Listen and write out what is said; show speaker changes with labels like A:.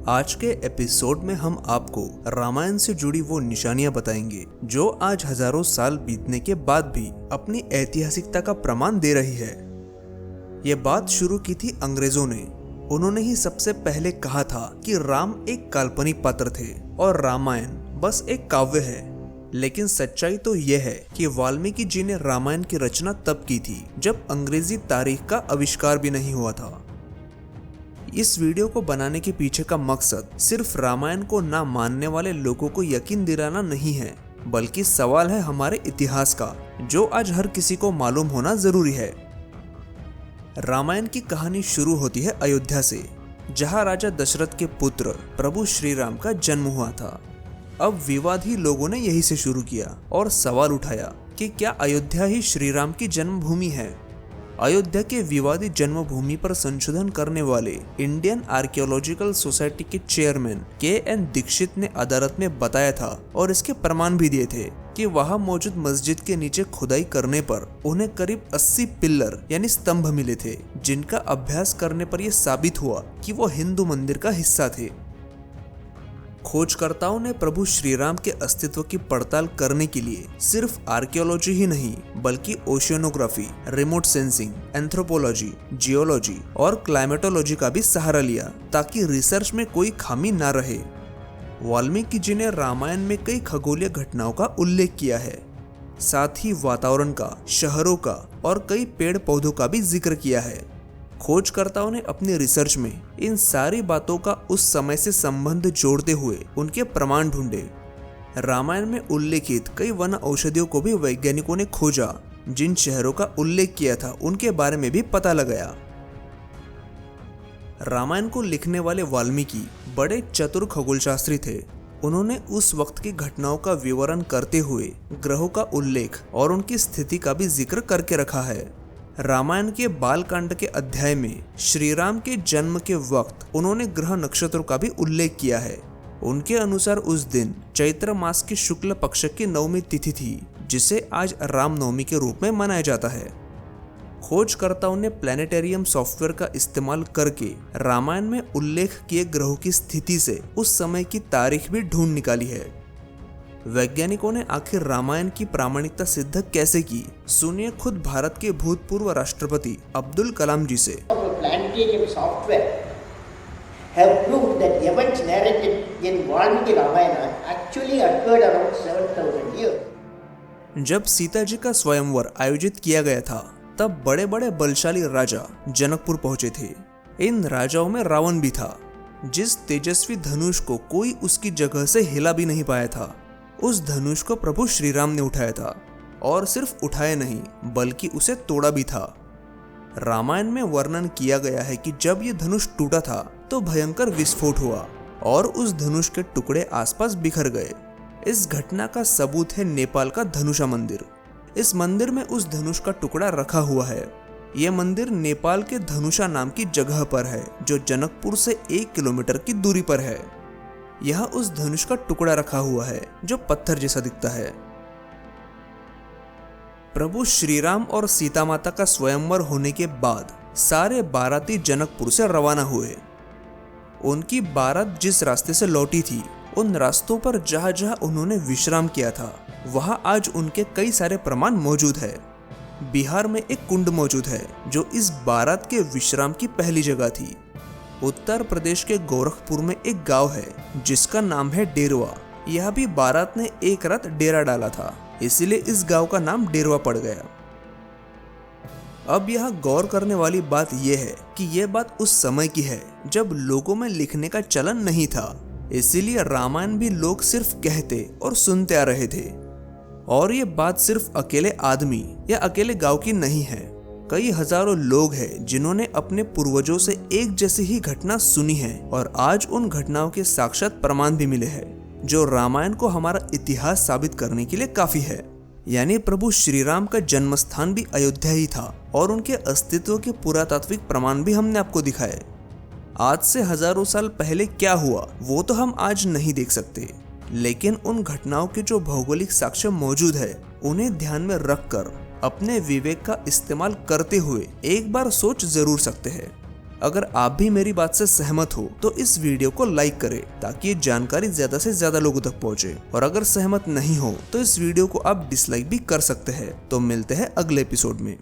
A: आज के एपिसोड में हम आपको रामायण से जुड़ी वो निशानियां बताएंगे जो आज हजारों साल बीतने के बाद भी अपनी ऐतिहासिकता का प्रमाण दे रही है। ये बात शुरू की थी अंग्रेजों ने। उन्होंने ही सबसे पहले कहा था कि राम एक काल्पनिक पात्र थे और रामायण बस एक काव्य है। लेकिन सच्चाई तो यह है कि वाल्मीकि जी ने रामायण की रचना तब की थी जब अंग्रेजी तारीख का आविष्कार भी नहीं हुआ था। इस वीडियो को बनाने के पीछे का मकसद सिर्फ रामायण को ना मानने वाले लोगों को यकीन दिलाना नहीं है, बल्कि सवाल है हमारे इतिहास का जो आज हर किसी को मालूम होना जरूरी है। रामायण की कहानी शुरू होती है अयोध्या से, जहां राजा दशरथ के पुत्र प्रभु श्री राम का जन्म हुआ था। अब विवादी लोगों ने यही से शुरू किया और सवाल उठाया कि क्या अयोध्या ही श्री राम की जन्मभूमि है। अयोध्या के विवादित जन्मभूमि पर संशोधन करने वाले इंडियन आर्कियोलॉजिकल सोसाइटी के चेयरमैन के.एन. दीक्षित ने अदालत में बताया था और इसके प्रमाण भी दिए थे कि वहां मौजूद मस्जिद के नीचे खुदाई करने पर उन्हें करीब 80 पिल्लर यानी स्तंभ मिले थे, जिनका अभ्यास करने पर यह साबित हुआ कि वो हिंदू मंदिर का हिस्सा थे। खोजकर्ताओं ने प्रभु श्री राम के अस्तित्व की पड़ताल करने के लिए सिर्फ आर्कियोलॉजी ही नहीं बल्कि oceanography, remote sensing, anthropology, geology और क्लाइमेटोलॉजी का भी सहारा लिया ताकि रिसर्च में कोई खामी ना रहे। वाल्मीकि जी ने रामायण में कई खगोलीय घटनाओं का उल्लेख किया है, साथ ही वातावरण का, शहरों का और कई पेड़ पौधों का भी जिक्र किया है। खोजकर्ताओं ने अपनी रिसर्च में इन सारी बातों का उस समय से संबंध जोड़ते हुए उनके प्रमाण ढूंढे। रामायण में उल्लेखित कई वन औषधियों को भी वैज्ञानिकों ने खोजा। जिन शहरों का उल्लेख किया था उनके बारे में भी पता लगाया। रामायण को लिखने वाले वाल्मीकि बड़े चतुर खगोलशास्त्री थे। उन्होंने उस वक्त की घटनाओं का विवरण करते हुए ग्रहों का उल्लेख और उनकी स्थिति का भी जिक्र करके रखा है। रामायण के बालकांड के अध्याय में श्री राम के जन्म के वक्त उन्होंने ग्रह नक्षत्रों का भी उल्लेख किया है। उनके अनुसार उस दिन चैत्र मास की शुक्ल पक्ष की नवमी तिथि थी, जिसे आज रामनवमी के रूप में मनाया जाता है। खोजकर्ताओं ने प्लैनेटेरियम सॉफ्टवेयर का इस्तेमाल करके रामायण में उल्लेख किए ग्रहों की स्थिति से उस समय की तारीख भी ढूंढ निकाली है। वैज्ञानिकों ने आखिर रामायण की प्रामाणिकता सिद्ध कैसे की, सुनिए खुद भारत के भूतपूर्व राष्ट्रपति अब्दुल कलाम जी से।
B: Planetarium software have proved that events narrated in Valmiki Ramayana actually occurred around 7,000 years.
A: जब सीता जी का स्वयंवर आयोजित किया गया था, तब बड़े बड़े बलशाली राजा जनकपुर पहुंचे थे। इन राजाओं में रावण भी था, जिस तेजस्वी धनुष को कोई उसकी जगह से हिला भी नहीं पाया था। उस धनुष को प्रभु श्री राम ने उठाया था और सिर्फ उठाया नहीं बल्कि उसे तोड़ा भी था। रामायण में वर्णन किया गया है कि जब ये धनुष टूटा था तो भयंकर विस्फोट हुआ और उस धनुष के टुकड़े आसपास बिखर गए। इस घटना का सबूत है नेपाल का धनुषा मंदिर। इस मंदिर में उस धनुष का टुकड़ा रखा हुआ है। यह मंदिर नेपाल के धनुषा नाम की जगह पर है, जो जनकपुर से 1 किलोमीटर की दूरी पर है। यह उस धनुष का टुकड़ा रखा हुआ है जो पत्थर जैसा दिखता है। प्रभु श्री राम और सीता माता का स्वयंवर होने के बाद सारे बाराती जनकपुर से रवाना हुए। उनकी बारात जिस रास्ते से लौटी थी, उन रास्तों पर जहां जहां उन्होंने विश्राम किया था, वहां आज उनके कई सारे प्रमाण मौजूद है। बिहार में एक कुंड मौजूद है जो इस बारात के विश्राम की पहली जगह थी। उत्तर प्रदेश के गोरखपुर में एक गांव है जिसका नाम है डेरवा। यह भी बारात ने एक रात डेरा डाला था, इसीलिए इस गांव का नाम डेरवा पड़ गया। अब यह गौर करने वाली बात यह है कि यह बात उस समय की है जब लोगों में लिखने का चलन नहीं था, इसीलिए रामायण भी लोग सिर्फ कहते और सुनते आ रहे थे। और ये बात सिर्फ अकेले आदमी या अकेले गांव की नहीं है। कई हजारों लोग हैं जिन्होंने अपने पूर्वजों से एक जैसी ही घटना सुनी है और आज उन घटनाओं के साक्षात प्रमाण भी मिले हैं, जो रामायण को हमारा इतिहास साबित करने के लिए काफी है। यानी प्रभु श्री राम का जन्म स्थान भी अयोध्या ही था और उनके अस्तित्व के पुरातात्विक प्रमाण भी हमने आपको दिखाए। आज से हजारों साल पहले क्या हुआ वो तो हम आज नहीं देख सकते, लेकिन उन घटनाओं के जो भौगोलिक साक्ष्य मौजूद है उन्हें ध्यान में रखकर अपने विवेक का इस्तेमाल करते हुए एक बार सोच जरूर सकते हैं। अगर आप भी मेरी बात से सहमत हो तो इस वीडियो को लाइक करें ताकि ये जानकारी ज्यादा से ज्यादा लोगों तक पहुंचे, और अगर सहमत नहीं हो तो इस वीडियो को आप डिसलाइक भी कर सकते हैं। तो मिलते हैं अगले एपिसोड में।